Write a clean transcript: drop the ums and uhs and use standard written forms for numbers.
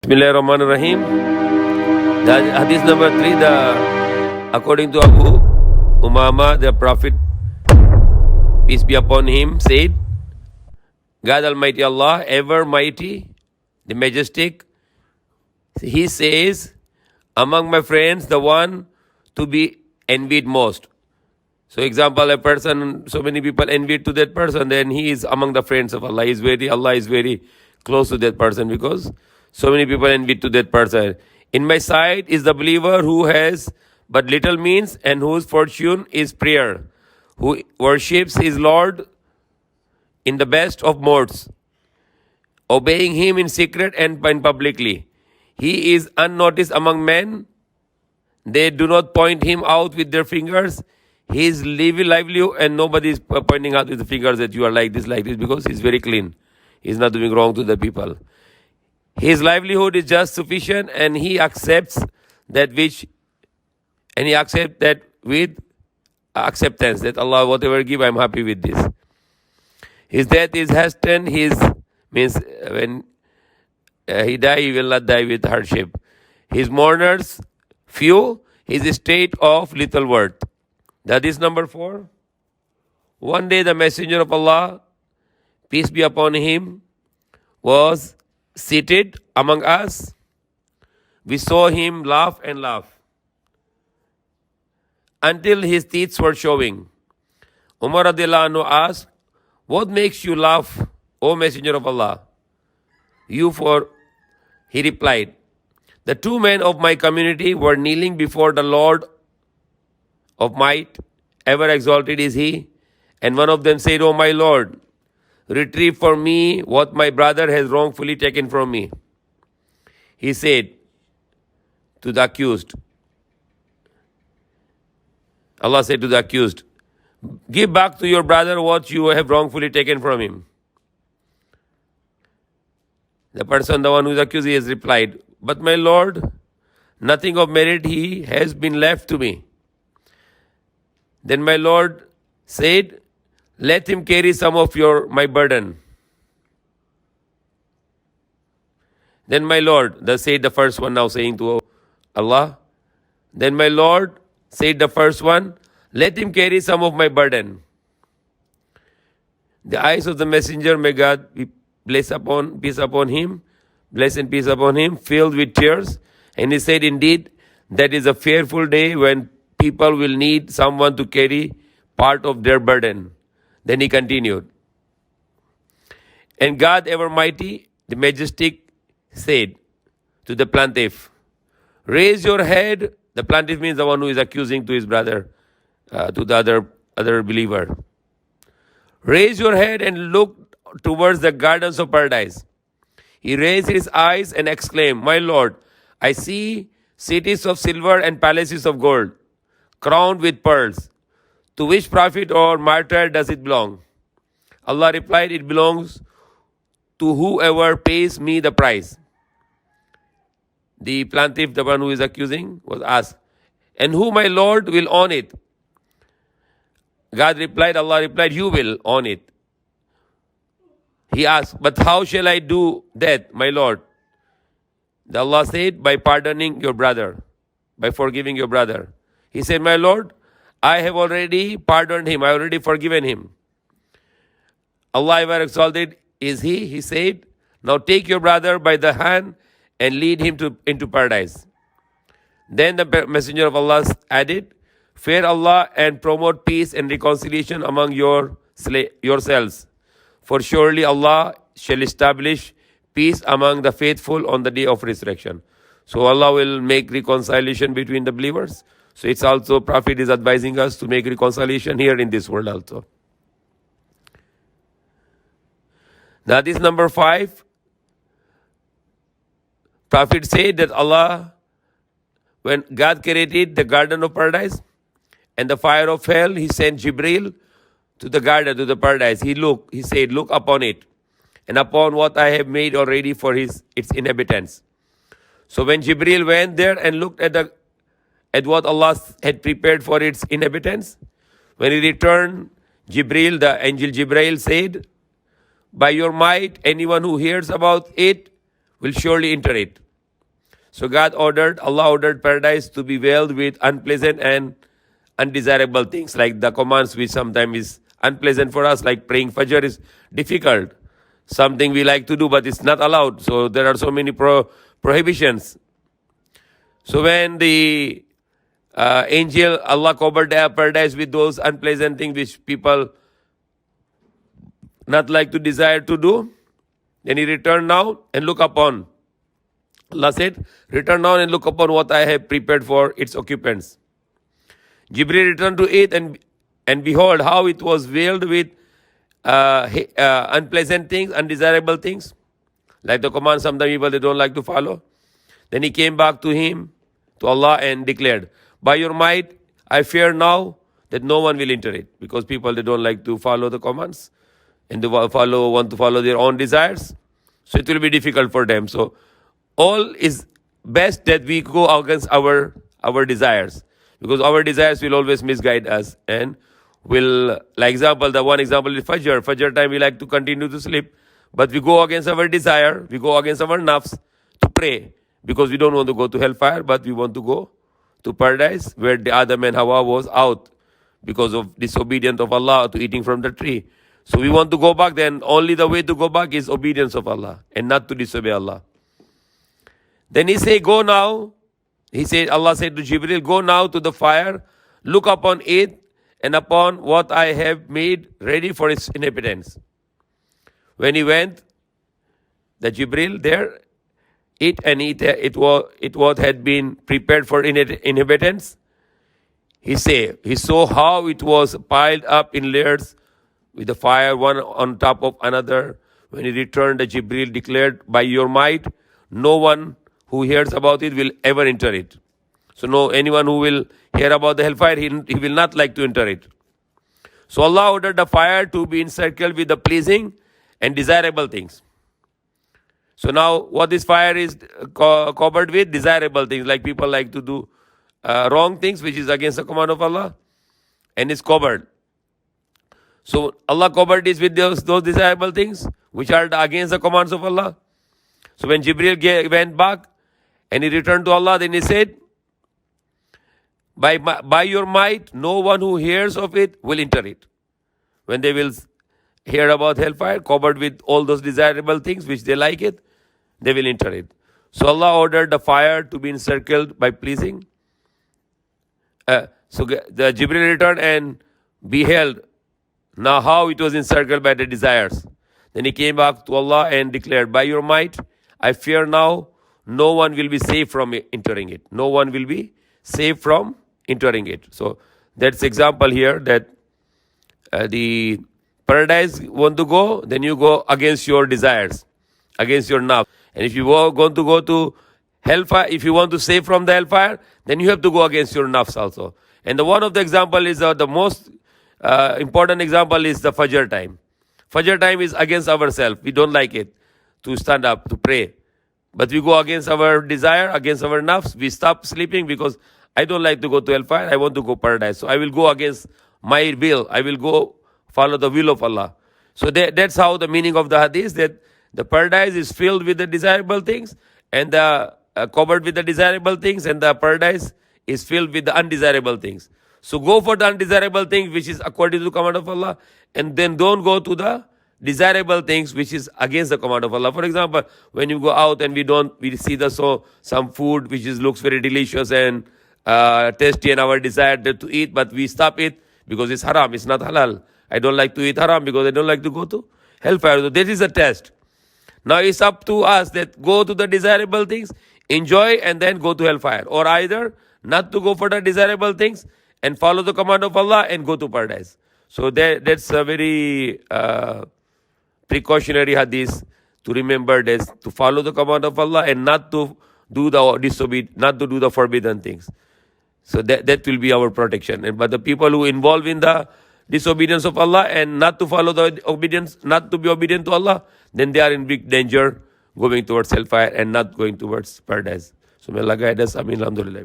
Bismillahirrahmanirrahim. The hadith number 3, according to Abu Umama, the Prophet, peace be upon him, said, God Almighty Allah, ever mighty, the majestic, He says, among my friends, the one to be envied most. So example, a person, so many people envy to that person, then he is among the friends of Allah. Allah is very close to that person because so many people envy to that person. In my sight is the believer who has but little means and whose fortune is prayer, who worships his Lord in the best of modes, obeying him in secret and publicly. He is unnoticed among men. They do not point him out with their fingers. He is lively and nobody is pointing out with the fingers that you are like this, because he is very clean. He is not doing wrong to the people. His livelihood is just sufficient and he accepts that with acceptance that Allah, whatever give, I am happy with this. His death is hastened. Means when he die, he will not die with hardship. His mourners few. His state of little worth. That is number 4. One day the Messenger of Allah, peace be upon him, was seated among us. We saw him laugh and laugh until his teeth were showing. Umar radiallahu anhu asked, what makes you laugh, O Messenger of Allah? He replied, the 2 men of my community were kneeling before the Lord of might, ever exalted is he, and one of them said, O my Lord, retrieve for me what my brother has wrongfully taken from me. He said to the accused, Allah said to the accused, give back to your brother what you have wrongfully taken from him. The person, the one who is accused, he has replied, but my Lord, nothing of merit he has been left to me. Then my Lord said, let him carry some of my burden. Then my Lord, said the first one, now saying to Allah, then my Lord said the first one, let him carry some of my burden. The eyes of the messenger, may God be blessed upon, peace upon him, bless and peace upon him, filled with tears. And he said, indeed, that is a fearful day when people will need someone to carry part of their burden. Then he continued, and God ever mighty, the majestic, said to the plaintiff, raise your head. The plaintiff means the one who is accusing to his brother, to the other believer. Raise your head and look towards the gardens of paradise. He raised his eyes and exclaimed, my Lord, I see cities of silver and palaces of gold, crowned with pearls. To which prophet or martyr does it belong? Allah replied, it belongs to whoever pays me the price. The plaintiff, the one who is accusing, was asked, and who, my Lord, will own it? Allah replied, you will own it. He asked, but how shall I do that, my Lord? Allah said, by pardoning your brother, by forgiving your brother. He said, my Lord, I have already pardoned him, I already forgiven him. Allah ever exalted is he. He said, now take your brother by the hand and lead him into paradise. Then the Messenger of Allah added, fear Allah and promote peace and reconciliation among yourselves. For surely Allah shall establish peace among the faithful on the day of resurrection. So Allah will make reconciliation between the believers. So it's also, Prophet is advising us to make reconciliation here in this world also. That is number 5. Prophet said that Allah, when God created the garden of paradise and the fire of hell, he sent Jibril to the garden, to the paradise. He said, look upon it and upon what I have made already for its inhabitants. So when Jibril went there and looked at what Allah had prepared for its inhabitants, when he returned, the angel Jibril said, by your might, anyone who hears about it will surely enter it. So Allah ordered paradise to be veiled with unpleasant and undesirable things, like the commands which sometimes is unpleasant for us, like praying Fajr is difficult. Something we like to do, but it's not allowed. So there are so many prohibitions. So when the angel, Allah covered the paradise with those unpleasant things which people not like to desire to do, then he returned now and look upon. Allah said, return now and look upon what I have prepared for its occupants. Jibril returned to it, and behold how it was veiled with unpleasant things, undesirable things, like the command sometimes people they don't like to follow. Then he came back to him, to Allah, and declared, by your might, I fear now that no one will enter it, because people they don't like to follow the commands and they want to follow their own desires. So it will be difficult for them. So all is best that we go against our desires, because our desires will always misguide us and will, like example, the one example is Fajr. Fajr time we like to continue to sleep, but we go against our desire, we go against our nafs to pray, because we don't want to go to hellfire, but we want to go to paradise where the Adam and Hawa was out because of disobedience of Allah to eating from the tree. So we want to go back, then only the way to go back is obedience of Allah and not to disobey Allah. Then he said, go now. Allah said to Jibril, go now to the fire, look upon it and upon what I have made ready for its inhabitants. When he went, the Jibril there, it what had been prepared for inhabitants. He saw how it was piled up in layers with the fire, one on top of another. When he returned, the Jibril declared, by your might, no one who hears about it will ever enter it. So anyone who will hear about the hellfire, he will not like to enter it. So Allah ordered the fire to be encircled with the pleasing and desirable things. So now what this fire is covered with? Desirable things, like people like to do wrong things which is against the command of Allah, and is covered. So Allah covered this with those desirable things which are against the commands of Allah. So when Jibril went back and he returned to Allah, then he said, by your might, no one who hears of it will enter it. When they will hear about hellfire covered with all those desirable things which they like it, they will enter it. So Allah ordered the fire to be encircled by pleasing. So the Jibril returned and beheld now how it was encircled by the desires. Then he came back to Allah and declared, by your might, I fear now no one will be safe from entering it. No one will be safe from entering it. So that's example here that the paradise want to go, then you go against your desires, against your nafs. And if you are going to go to hellfire, if you want to save from the hellfire, then you have to go against your nafs also. And one of the example is the most important example is the Fajr time. Fajr time is against ourselves. We don't like it to stand up, to pray. But we go against our desire, against our nafs. We stop sleeping because I don't like to go to hellfire. I want to go paradise. So I will go against my will. I will go follow the will of Allah. So that's how the meaning of the hadith, that the paradise is filled with the desirable things and covered with the desirable things, and the paradise is filled with the undesirable things. So go for the undesirable things which is according to the command of Allah, and then don't go to the desirable things which is against the command of Allah. For example, when you go out and we see some food which looks very delicious and tasty and our desire to eat, but we stop it because it's haram, it's not halal. I don't like to eat haram because I don't like to go to hellfire. So that is a test. Now it's up to us that go to the desirable things, enjoy, and then go to hellfire. Or either not to go for the desirable things and follow the command of Allah and go to paradise. So that's a very precautionary hadith to remember this, to follow the command of Allah and not to do the forbidden things. So that will be our protection. But the people who involve in the disobedience of Allah and not to follow the obedience, not to be obedient to Allah, then they are in big danger going towards hellfire and not going towards paradise. So may Allah guide us. Amin. Alhamdulillah.